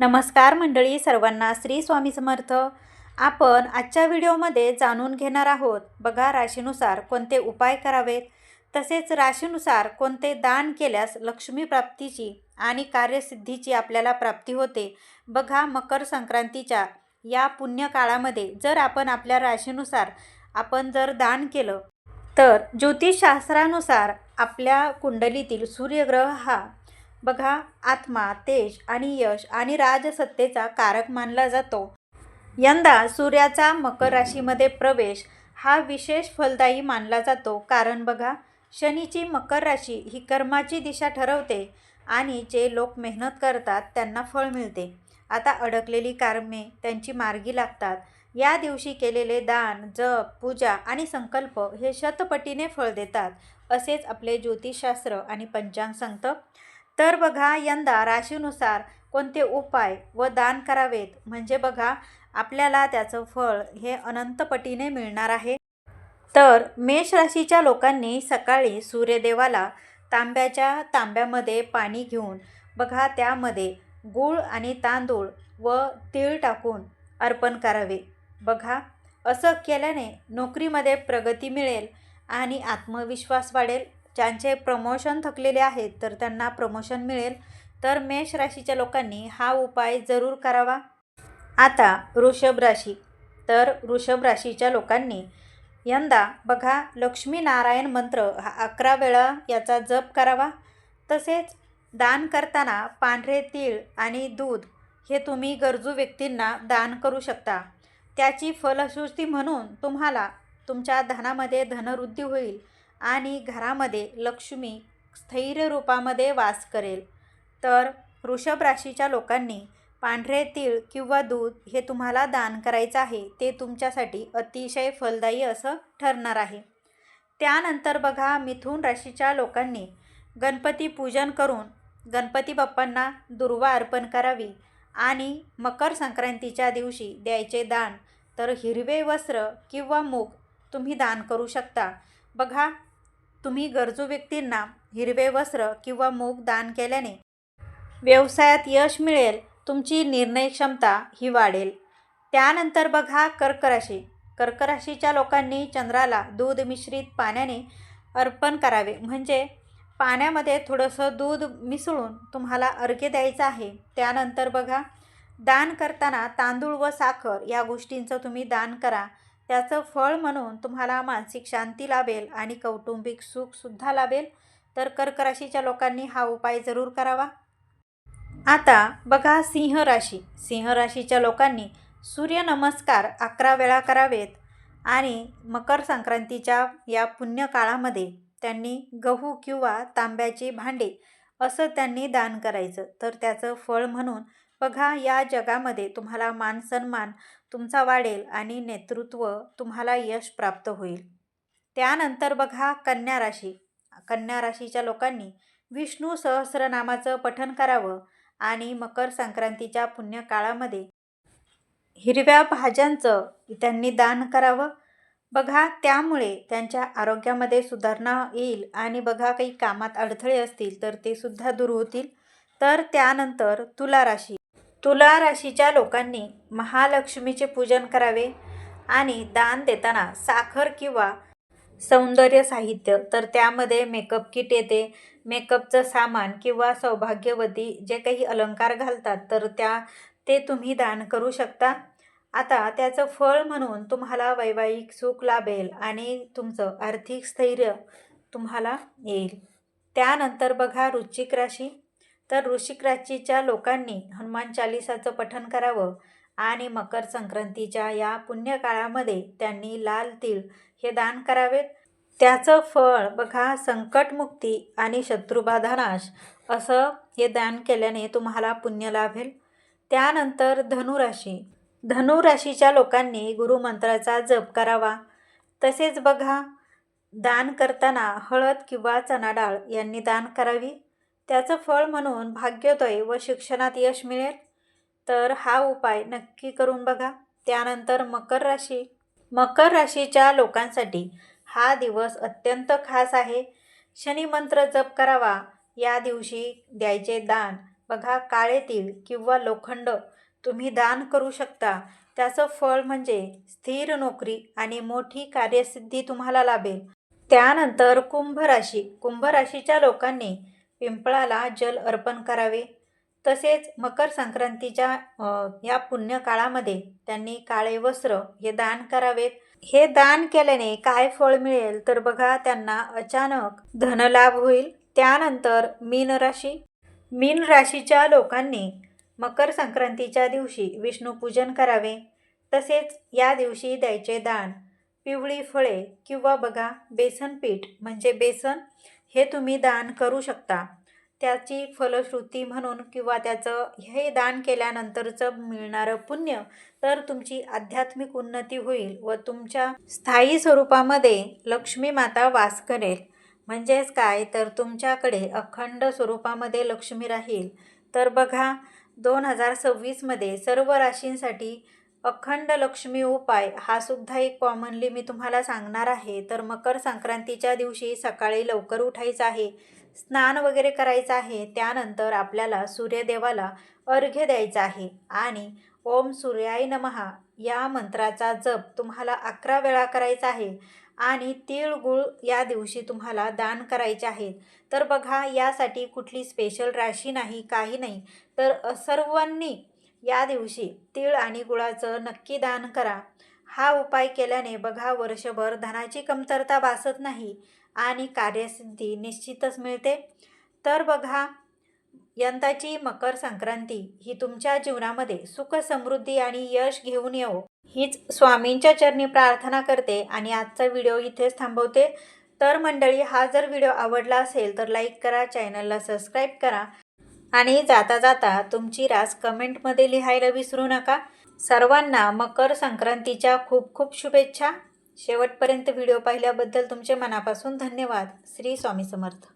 नमस्कार मंडळी, सर्वांना श्री स्वामी समर्थ. आपण आजच्या व्हिडिओमध्ये जाणून घेणार आहोत बघा राशीनुसार कोणते उपाय करावेत, तसेच राशीनुसार कोणते दान केल्यास लक्ष्मी प्राप्तीची आणि कार्यसिद्धीची आपल्याला प्राप्ती होते. बघा, मकर संक्रांतीच्या या पुण्य काळामध्ये जर आपण आपल्या राशीनुसार आपण जर दान केलं तर ज्योतिषशास्त्रानुसार आपल्या कुंडलीतील सूर्यग्रह हा बघा आत्मा, तेज आणि यश आणि राजसत्तेचा कारक मानला जातो. यंदा सूर्याचा मकर राशीमध्ये प्रवेश हा विशेष फलदायी मानला जातो, कारण बघा शनीची मकर राशी ही कर्माची दिशा ठरवते आणि जे लोक मेहनत करतात त्यांना फळ मिळते. आता अडकलेली कर्मे त्यांची मार्गी लागतात. या दिवशी केलेले दान, जप, पूजा आणि संकल्प हे शतपटीने फळ देतात, असेच आपले ज्योतिषशास्त्र आणि पंचांग सांगतं. तर बघा, यंदा राशीनुसार कोणते उपाय व दान करावेत, म्हणजे बघा आपल्याला त्याचं फळ हे अनंतपटीने मिळणार आहे. तर मेष राशीच्या लोकांनी सकाळी सूर्यदेवाला तांब्याच्या तांब्यामध्ये पाणी घेऊन बघा त्यामध्ये गूळ आणि तांदूळ व तीळ टाकून अर्पण करावे. बघा, असं केल्याने नोकरीमध्ये प्रगती मिळेल आणि आत्मविश्वास वाढेल. ज्यांचे प्रमोशन थकलेले आहेत तर त्यांना प्रमोशन मिळेल. तर मेष राशीच्या लोकांनी हा उपाय जरूर करावा. आता वृषभ राशी. तर वृषभ राशीच्या लोकांनी यंदा बघा लक्ष्मीनारायण मंत्र हा 11 वेळा याचा जप करावा. तसेच दान करताना पांढरे तीळ आणि दूध हे तुम्ही गरजू व्यक्तींना दान करू शकता. त्याची फलश्रुती म्हणून तुम्हाला तुमच्या धनामध्ये धनवृद्धी होईल आणि घरामध्ये लक्ष्मी स्थैर्य रूपामध्ये वास करेल. तर वृषभ राशीच्या लोकांनी पांढरे तीळ किंवा दूध हे तुम्हाला दान करायचं आहे. ते तुमच्यासाठी अतिशय फलदायी असं ठरणार आहे. त्यानंतर बघा मिथुन राशीच्या लोकांनी गणपती पूजन करून गणपती बाप्पांना दुर्वा अर्पण करावी आणि मकर संक्रांतीच्या दिवशी द्यायचे दान. तर हिरवे वस्त्र किंवा मूग तुम्ही दान करू शकता. बघा, तुम्ही गरजू व्यक्तींना हिरवे वस्त्र किंवा मूग दान केल्याने व्यवसायात यश मिळेल, तुमची निर्णय क्षमता ही वाढेल. त्यानंतर बघा कर्क राशी. कर्क राशीच्या लोकांनी चंद्राला दूध मिश्रित पाण्याने अर्पण करावे, म्हणजे पाण्यामध्ये थोडंसं दूध मिसळून तुम्हाला अर्घ्य द्यायचं आहे. त्यानंतर बघा दान करताना तांदूळ व साखर या गोष्टींचं तुम्ही दान करा. त्याचं फळ म्हणून तुम्हाला मानसिक शांती लाभेल आणि कौटुंबिक सुखसुद्धा लाभेल. तर कर्क राशीच्या लोकांनी हा उपाय जरूर करावा. आता बघा सिंह राशी. सिंह राशीच्या लोकांनी सूर्यनमस्कार 11 वेळा करावेत आणि मकर संक्रांतीच्या या पुण्य काळामध्ये त्यांनी गहू किंवा तांब्याची भांडे असं त्यांनी दान करायचं. तर त्याचं फळ म्हणून बघा या जगामध्ये तुम्हाला मान सन्मान तुमचा वाढेल आणि नेतृत्व तुम्हाला यश प्राप्त होईल. त्यानंतर बघा कन्या राशी. कन्या राशीच्या लोकांनी विष्णू सहस्रनामाचं पठण करावं आणि मकर संक्रांतीच्या पुण्य काळामध्ये हिरव्या भाज्यांचं त्यांनी दान करावं. बघा त्यामुळे त्यांच्या आरोग्यामध्ये सुधारणा येईल आणि बघा काही कामात अडथळे असतील तर ते सुद्धा दूर होतील. तर त्यानंतर तुला राशी. तुला राशीच्या लोकांनी महालक्ष्मीचे पूजन करावे आणि दान देताना साखर किंवा सौंदर्य साहित्य, तर त्यामध्ये मेकअप किट येते, मेकअपचं सामान किंवा सौभाग्यवती जे काही अलंकार घालतात तर ते तुम्ही दान करू शकता. आता त्याचं फळ म्हणून तुम्हाला वैवाहिक सुख लाभेल आणि तुमचं आर्थिक स्थैर्य तुम्हाला येईल. त्यानंतर बघा वृश्चिक राशी. तर वृश्चिक राशीच्या लोकांनी हनुमान चालिसाचं पठण करावं आणि मकर संक्रांतीच्या या पुण्य काळामध्ये त्यांनी लाल तीळ हे दान करावेत. त्याचं फळ बघा संकटमुक्ती आणि शत्रुबाधा नाश असं हे दान केल्याने तुम्हाला पुण्य लाभेल. त्यानंतर धनुराशी. धनुराशीच्या लोकांनी गुरुमंत्राचा जप करावा. तसेच बघा दान करताना हळद किंवा चणा डाळ यांनी दान करावी. त्याचं फळ म्हणून भाग्योदय व शिक्षणात यश मिळेल. तर हा उपाय नक्की करून बघा. त्यानंतर मकर राशी. मकर राशीच्या लोकांसाठी हा दिवस अत्यंत खास आहे. शनिमंत्र जप करावा. या दिवशी द्यायचे दान बघा काळे तीळ किंवा लोखंड तुम्ही दान करू शकता. त्याचं फळ म्हणजे स्थिर नोकरी आणि मोठी कार्यसिद्धी तुम्हाला लाभेल. त्यानंतर कुंभ राशीच्या लोकांनी पिंपळाला जल अर्पण करावे. तसेच मकर संक्रांतीच्या या पुण्य काळामध्ये त्यांनी काळे वस्त्र हे दान करावेत. हे दान केल्याने काय फळ मिळेल तर बघा, त्यांना अचानक धनलाभ होईल. त्यानंतर मीन राशीच्या लोकांनी मकर संक्रांतीच्या दिवशी विष्णूपूजन करावे. तसेच या दिवशी द्यायचे दान पिवळी फळे किंवा बघा बेसन पीठ म्हणजे बेसन हे तुम्ही दान करू शकता. त्याची फलश्रुती म्हणून किंवा त्याचं हे दान केल्यानंतरचं मिळणारं पुण्य तर तुमची आध्यात्मिक उन्नती होईल व तुमच्या स्थायी स्वरूपामध्ये लक्ष्मी माता वास करेल. म्हणजेच काय तर तुमच्याकडे अखंड स्वरूपामध्ये लक्ष्मी राहील. तर बघा 2026मध्ये सर्व राशींसाठी अखंड लक्ष्मी उपाय हा सुद्धा एक कॉमनली मी तुम्हाला सांगणार आहे. तर मकर संक्रांतीच्या दिवशी सकाळी लवकर उठायचं आहे, स्नान वगैरे करायचं आहे. त्यानंतर आपल्याला सूर्यदेवाला अर्घ्य द्यायचा आहे आणि ओम सूर्याय नमः या मंत्राचा जप तुम्हाला 11 वेळा करायचा आहे आणि तीळ गुळ या दिवशी तुम्हाला दान करायचे आहेत. तर बघा, यासाठी कुठली स्पेशल राशी नाही, काही नाही. तर सर्वांनी या दिवशी तीळ आणि गुळाचं नक्की दान करा. हा उपाय केल्याने बघा वर्षभर धनाची कमतरता भासत नाही आणि कार्यसिद्धी निश्चितच मिळते. तर बघा, यंदाची मकर संक्रांती ही तुमच्या जीवनामध्ये सुख समृद्धी आणि यश घेऊन येवो हीच स्वामींच्या चरणी प्रार्थना करते आणि आजचा व्हिडिओ इथेच थांबवते. तर मंडळी, हा जर व्हिडिओ आवडला असेल तर लाईक करा, चॅनलला सबस्क्राईब करा आणि जाता जाता तुमची रास कमेंटमध्ये लिहायला विसरू नका. सर्वांना मकर संक्रांतीच्या खूप खूप शुभेच्छा. शेवटपर्यंत व्हिडिओ पाहिल्याबद्दल तुमचे मनापासून धन्यवाद. श्री स्वामी समर्थ.